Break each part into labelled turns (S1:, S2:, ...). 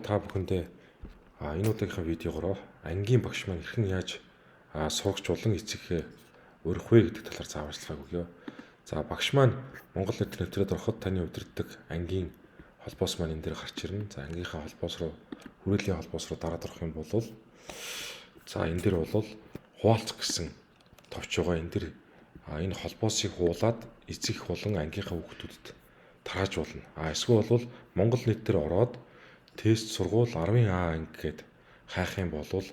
S1: Та бүхэндээ энэ удаагийнхаа видеогоор ангийн багш маань хэрхэн яаж сурагч болон эцэгхээ урих вэ гэдэг талаар зааварчилгааг өгье. За багш маань Монгол нийт нэвтрээд ороход таны удирддаг ангийн холбоос маань энэ дээр гарч ирнэ. За ангийнхаа холбоос руу хүрээллийн холбоос руу дараад орох юм бол энэ дээр бол хуваалцах гэсэн товч байгаа. Энэ дээр энэ холбоосыг хуулаад эцэг болон ангийнхаа хүүхдүүдэд тарааж болно. Эсвэл бол Монгол нийт дээр ороод тест сургууль 10А анги гээд хайх юм бол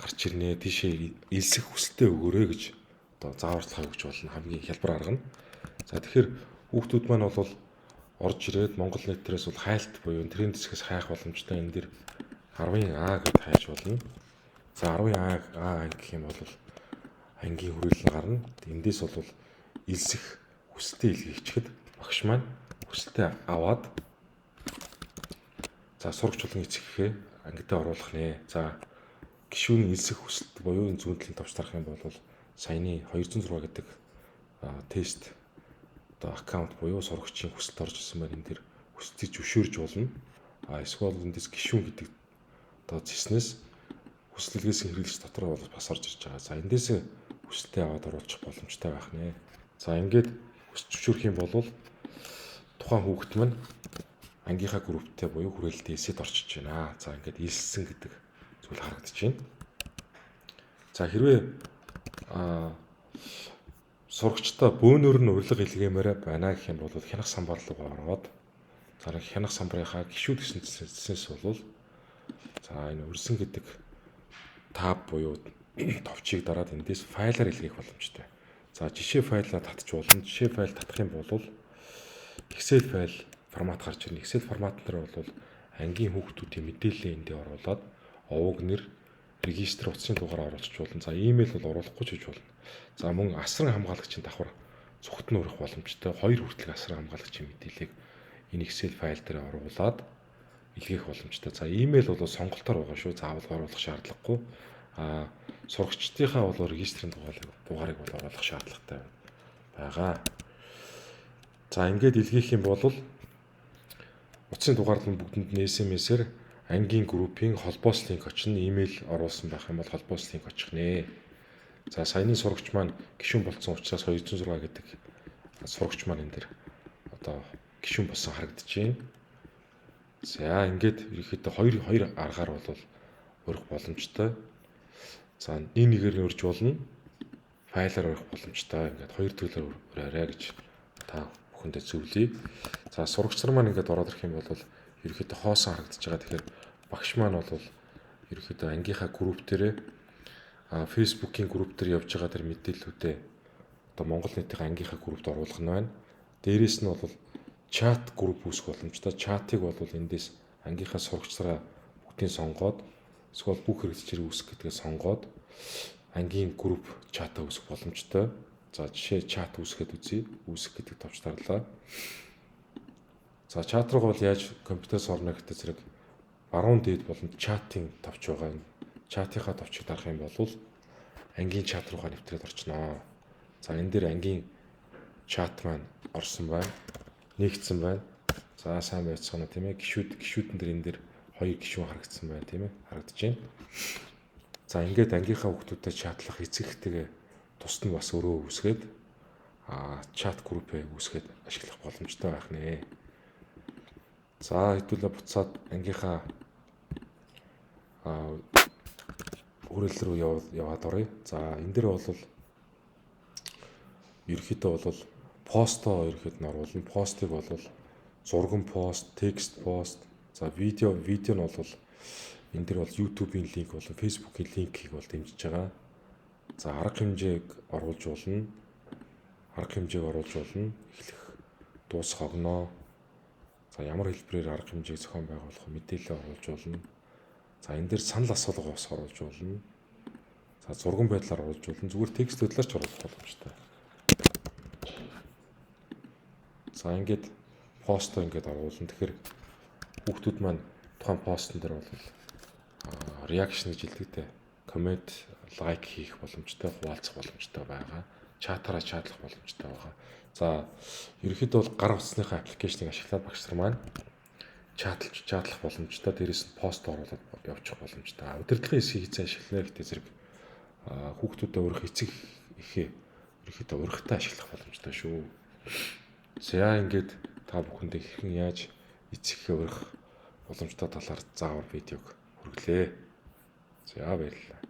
S1: гарч ирнэ. Тийшээ элсэх хүсэлтээ өгөөрэй гэж одоо зааварчилгаа өгч болно. Хамгийн хялбар арга нь. За тэгэхээр хүүхдүүд маань бол орж ирээд Монгол нийтээс бол хайлт буюу тэрийн дэсгээс хайх боломжтой. Энэ дэр 10А гэж хайж болно. За 10А анги гэх юм бол ангийн хүрээлэн гарна. Эндээс бол элсэх хүсэлтээ илгээчихэд багш маань хүсэлтээ аваад сурагч болон эцэгхээ ангидаа оруулах нэ. За гишүүний элсэх хүсэлт буюу энэ зүүнтлийн товч тарах юм бол саяны 206 гэдэг тест одоо аккаунт буюу сурагчийн хүсэлт орж ирсэн байна. Энэ төр хүсэлтийг зөвшөөрж болно. Эсвэл эндээс гишүүн гэдэг одоо зэснээс хүсэлгээс хэрэглэж дотор бол бас орж ирж байгаа. За эндээс хүсэлтээ аваад оруулах боломжтой байх нэ. За ингээд хүсч зөвшөөрөх юм бол тухайн хүүхэд маань ангийнхаа групптэй буюу хүрээлэлтэй эсэд орчиж байна. За ингээд илссэн гэдэг зүйл харагдаж байна. За хэрвээ сурагчтай бөөнөр нь урилга илгээмээр байна гэх юм бол хянах самбар руу ороод хянах самбарынхаа гишүүд гэсэн зэснээс бол энэ урьсан гэдэг таб буюу товчийг дараад эндээс файлаар илгээх боломжтой. За жишээ файлаа татчих болно. Жишээ файл татах юм бол Excel файл формат гарч ирнэ. Excel формат дээр бол ангийн хүүхдүүдийн мэдээлэл эндээ оруулаад овог нэр, регистр утасны дугаар оруулчих болно. За имэйл бол оруулахгүй ч гэж болно. За мөн асран хамгаалагчийн давхар зүгт нь урих боломжтой. 2 хүртэлх асран хамгаалагчийн мэдээллийг энэ Excel файл дээр оруулаад илгээх боломжтой. За имэйл бол сонголтоор байгаа шүү. Заавал оруулах шаардлагагүй. Сурагчдынхаа бол регистрийн дугаарыг бол оруулах шаардлагатай байгаа. За ингээд илгээх юм бол утасны дугаарлал бүгдэнд нь SMS-ээр ангийн группийн холбоос линк очно. Имэйл оруулсан байх юм бол холбоос линк очих нэ. За саяны сурагч маань гишүүн болцсон учраас 206 гэдэг сурагч маань энэ дэр одоо гишүүн болсон харагдаж байна. За ингээд ерөнхийдөө хоёр аргаар бол урих боломжтой. За нэгээр нь урьж болно. Файлаар урих боломжтой. Ингээд хоёр төрлөөр ураарай гэж та бүхэндээ зөвлөе. За сурагч нар маань ингээд ороод ирэх юм бол ерөнхийдөө хоосон харагдаж байгаа. Тэгэхээр багш маань бол ерөнхийдөө ангийнхаа групп дээрээ Facebook-ийн групп дээр явж байгаа тэр мэдээллүүдээ одоо Монгол нийтийн ангийнхаа группт оруулах нь байна. Дээрээс нь бол чат групп үүсгэх боломжтой. Чатыг бол эндээс ангийнхаа сурагчдаа бүгдийг сонгоод эсвэл бүх хэрэгцээрээ үүсгэх гэдгээ сонгоод ангийн групп чатаа үүсгэх боломжтой. За жишээ чат үүсгэхэд үзье. Үүсгэх гэдэг товч дарлаа. За чат руу бол яаж компьютерс орно гэдэг зэрэг баруун дээд болон чатын товч байгаа. Чатынхаа товчийг дарах юм бол ангийн чат руугаа нэвтрээд орчноо. За энэ дээр ангийн чат маань орсон байна. Нэгдсэн байна. За сайн байцгаана тийм ээ. Гишүүдэн дээр энэ дээр 2 гишүүн харагдсан байна тийм ээ. Харагдаж байна. За ингээд ангийнхаа хүүхдүүдэд чатлах эцэгтэйгээ тусад нь бас өөрөө үүсгээд чат группээ үүсгээд ашиглах боломжтой байх нэ. За хэдүүлээ буцаад ангийнхаа хүрээлэл рүү яваад оръё. За энэ дээр бол ерөнхийдөө бол постоо ерөнхийд нь оруулна. Постыг бол зурган пост, текст пост, за видео нь бол энэ дээр бол YouTube-ийн линк болон Facebook-ийн линкийг бол дэмжиж байгаа. За арга хэмжээг оруулж болно. Эхлэх дуусах огноо. За ямар хэлбэрээр арга хэмжээг зохион байгуулах мэдээлэл оруулж болно. За энэ дээр санал асуулга бас оруулж болно. За зурган байдлаар оруулж болно. Зүгээр текст байдлаар ч оруулах боломжтой. За ингээд постоо ингээд оруулна. Тэгэхээр хүүхдүүд маань тухайн постн дээр бол реакшн гэж хэлдэг те. Коммент, лайк хийх боломжтой, хуваалцах боломжтой байгаа. Чатаараа чатлах боломжтой байгаа. За ерөнхийдөө бол гар утасныхаа аппликейшнийг ашиглаад багш нар маань чатлах боломжтой, дээрээс нь пост оруулаад явуучих боломжтой. Удирдлагын эсхийг хэзээ ашиглана гэдэг зэрэг хүүхдүүдэд урих эцэг ихээ ерөөхдөө урихтаа ашиглах боломжтой шүү. За ингээд та бүхэндээ хэрхэн яаж эцэг ихээ урих боломжтой талаар заавар видеог хүргэлээ. За баярлалаа.